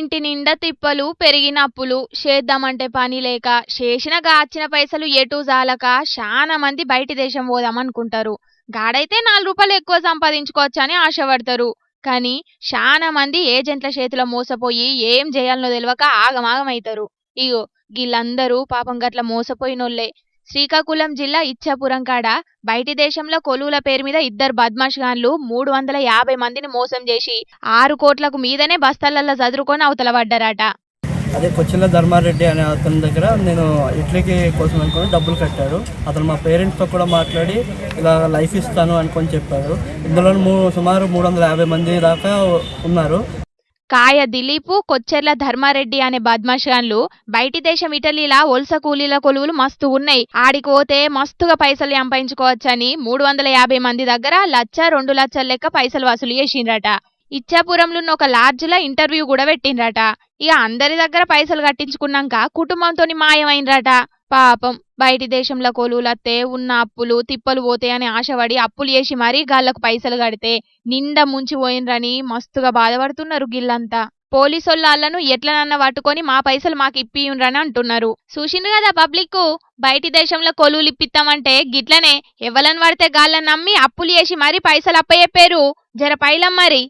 ఇంటి నిండా తిప్పలు పెరిగిన అప్పులు చేద్దామంటే పని లేక చేసిన గాచిన పైసలు ఎటూ జాలక శానా మంది బయటి దేశం పోదామనుకుంటారు. గాడైతే 4 రూపాయలు ఎక్కువ సంపాదించుకోవచ్చని ఆశపడతారు. కానీ శానా మంది ఏజెంట్ల చేతిలో మోసపోయి ఏం చేయాలనో తెలవక ఆగమాగమైతారు. ఇగో గిల్లందరూ పాపం గట్ల మోసపోయినోళ్లే. శ్రీకాకుళం జిల్లా ఇచ్చాపురం కాడ బయటి దేశంలో కొలువుల పేరు మీద ఇద్దరు బద్మాష్ గాన్లు 350 మందిని మోసం చేసి 6 కోట్లకు మీదనే బస్తాలల్లో చదురుకొని అవతల పడ్డారట. అదే కొచ్చిల ధర్మారెడ్డి అనే అతని దగ్గర నేను ఇడ్లీకి కోసం అనుకుని డబ్బులు కట్టాడు. అతను మా పేరెంట్స్తో కూడా మాట్లాడి ఇలా లైఫ్ ఇస్తాను అనుకొని చెప్పారు. ఇందులో సుమారు 350 మంది దాకా ఉన్నారు. కాయ దిలీపు, కొచ్చెర్ల ధర్మారెడ్డి అనే బద్మాషాన్లు బయటి దేశం ఇటలీలా వలస కూలీల కొలువులు మస్తు ఉన్నాయి. ఆడికి పోతే మస్తుగా పైసలు సంపాదించుకోవచ్చని 350 మంది దగ్గర 1,00,000, 2 లక్షల లెక్క పైసలు వసూలు చేసిండ్రట. ఇచ్చాపురంలో ఉన్న ఒక లాడ్జ్లో ఇంటర్వ్యూ కూడా పెట్టిండ్రట. ఇక అందరి దగ్గర పైసలు కట్టించుకున్నాక కుటుంబంతోని మాయమైండ్రట. పాపం బయటి దేశంలో కొలువులత్తే ఉన్న అప్పులు తిప్పలు పోతాయని ఆశపడి అప్పులు చేసి మరీ గాళ్లకు పైసలు కడితే నిండా ముంచిపోయినరని మస్తుగా బాధపడుతున్నారు గిల్లంతా. పోలీసోళ్ళను ఎట్లనన్నా పట్టుకొని మా పైసలు మాకు ఇప్పియుండ్రని అంటున్నారు. చూసిండ్రు కదా పబ్లిక్, బయటి దేశంలో కొలువులు ఇప్పిస్తామంటే గిట్లనే ఎవలని పడితే గాళ్ళని నమ్మి అప్పులు చేసి మరీ పైసలు అప్పచెప్పారు. జర పైలం మరి.